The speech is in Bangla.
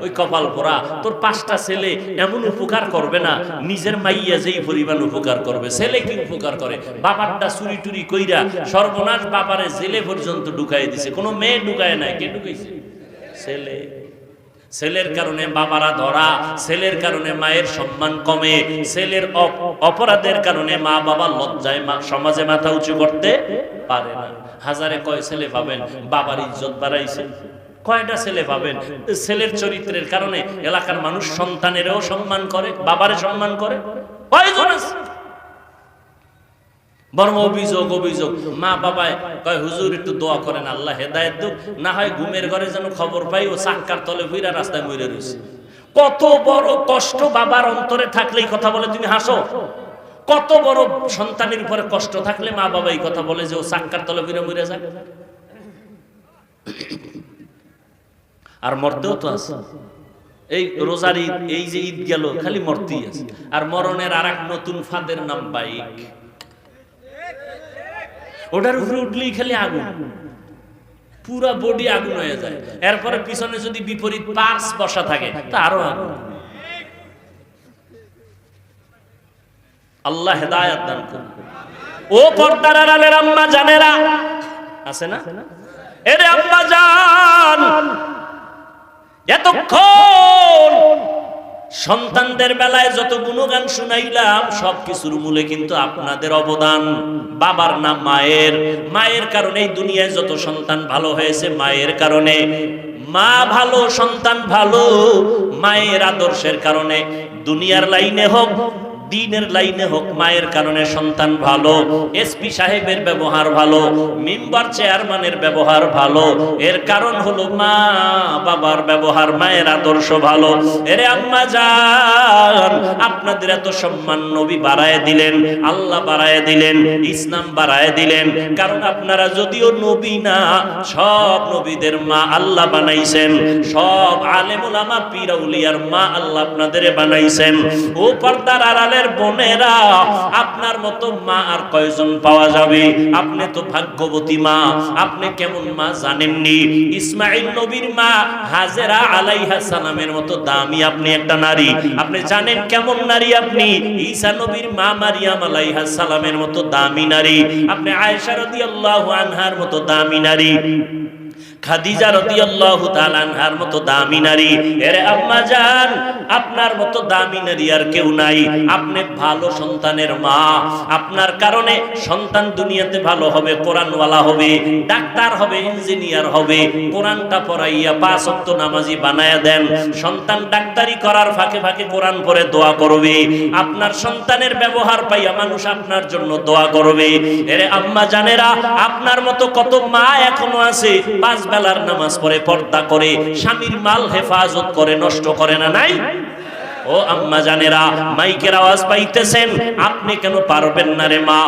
ওই কপাল পোড়া, তোর 5টা ছেলে এমন উপকার করবে না নিজের মাইয়া যেই পরিমাণ উপকার করবে। ছেলে কি উপকার করে? বাবারটা চুরি টুরি কইরা সর্বনাশ, বাবারে জেলে পর্যন্ত ঢুকাই দিছে। কোনো মেয়ে ঢুকায় নাই, কে ঢুকাইছে? ছেলে। ছেলের কারণে বাবারা ধরা, ছেলের কারণে মায়ের সম্মান কমে, ছেলের অপরাধের কারণে মা বাবা লজ্জায় সমাজে মাথা উঁচু করতে পারে না। হাজারে কয় ছেলে পাবেন বাবার ইজ্জত বাড়াইছে, কয়টা ছেলে পাবেন ছেলের চরিত্রের কারণে এলাকার মানুষ সন্তানেরও সম্মান করে, বাবারে সম্মান করে? কয়জন আছে? বরং অভিযোগ মা বাবায় কয় হুজুর একটু দোয়া করেন আল্লাহ হেদায়েত দেব, না হয় ঘুমের ঘরে যেন খবর পাই ও চাক্কার তলে ফিরা রাস্তায় মরে রয়েছে। কত বড় কষ্ট বাবার অন্তরে থাকলে এই কথা বলে, তুমি হাসো। কত বড় সন্তানের উপরে কষ্ট থাকলে মা বাবা এই কথা বলে যে ও চাক্কার তলে ফিরে মরে যায়। আর মরতেও তো আছে। এই রোজার ঈদ, এই যে ঈদ গেল খালি মরতেই আছে। আর মরণের আর এক নতুন ফাঁদের নাম বাইক। ওটার উপরে উঠলেই খালি আগুন, পুরা বডি আগুন হয়ে যায়। এরপরে পিছনে যদি বিপরীত পার্স বসা থাকে তা আরো আগুন। আল্লাহ হেদায়েত দান করুন। ও পর্দার আড়ালের আম্মা জানেরা আছে না? এরে আম্মা জান, এতক্ষণ সন্তানদের বেলায় যত গুণগান শুনাইলাম সবকিছুর মূলে কিন্তু আপনাদের অবদান। বাবার নাম মায়ের, মায়ের কারণেই দুনিয়ায় যত সন্তান ভালো হয়েছে মায়ের কারণে। মা ভালো, সন্তান ভালো, মায়ের আদর্শের কারণে। দুনিয়ার লাইনে হোক দিনের লাইনে হোক, মায়ের কারণে সন্তান ভালো। এসপি সাহেবের ব্যবহার ভালো, মেম্বার চেয়ারম্যানের ব্যবহার ভালো, এর কারণ হলো মা বাবার ব্যবহার, মায়ের আদর্শ ভালো। এরে আম্মা জান, আপনাদের এত সম্মান নবী বাড়ায় দিলেন, আল্লাহ বাড়ায় দিলেন, ইসলাম বাড়ায় দিলেন। কারণ আপনারা যদিও নবী না, সব নবীদের মা আল্লাহ বানাইছেন, সব আলেম ওলামা পীর আউলিয়ার মা আল্লাহ আপনাদের বানাইছেন। ও পর্দার আড়ালে বোনেরা, আপনার মতো মা আর কয়জন পাওয়া যাবে? আপনি তো ভাগ্যবতী মা। আপনি কেমন মা জানেননি? ইসমাইল নবীর মা হাজেরা আলাইহিস সালামের মতো দামি আপনি একটা নারী। আপনি জানেন কেমন নারী আপনি? ঈসা নবীর মা মারিয়াম আলাইহিস সালামের মতো দামি নারী। আপনি আয়েশা রাদিয়াল্লাহু আনহার মতো দামি নারী, খাদিজা রাদিয়াল্লাহু তাআলা আনহার মতো দামি নারী। এরে আম্মা জান, আপনার মতো দামি নারী আর কেউ নাই। আপনি ভালো সন্তানের মা। আপনার কারণে সন্তান দুনিয়াতে ভালো হবে, কোরআনওয়ালা হবে, ডাক্তার হবে, ইঞ্জিনিয়ার হবে। কোরআনটা পড়াইয়া 5 ওয়াক্ত নামাজি বানায়া দেন। সন্তান ডাক্তারি করার ফাঁকে ফাঁকে কোরআন পড়ে দোয়া করবে। আপনার সন্তানের ব্যবহার পাইয়া মানুষ আপনার জন্য দোয়া করবে। এরে আম্মা জানেরা, আপনার মতো কত মা এখনো আছে 5 বেলার নামাজ পড়ে, পর্দা করে, স্বামীর মাল হেফাজত করে, নষ্ট করে না? নাই? ও আম্মা জানেরা, মাইকের আওয়াজ পাইতেছেন, আপনি কেন পারবেন না রে মা?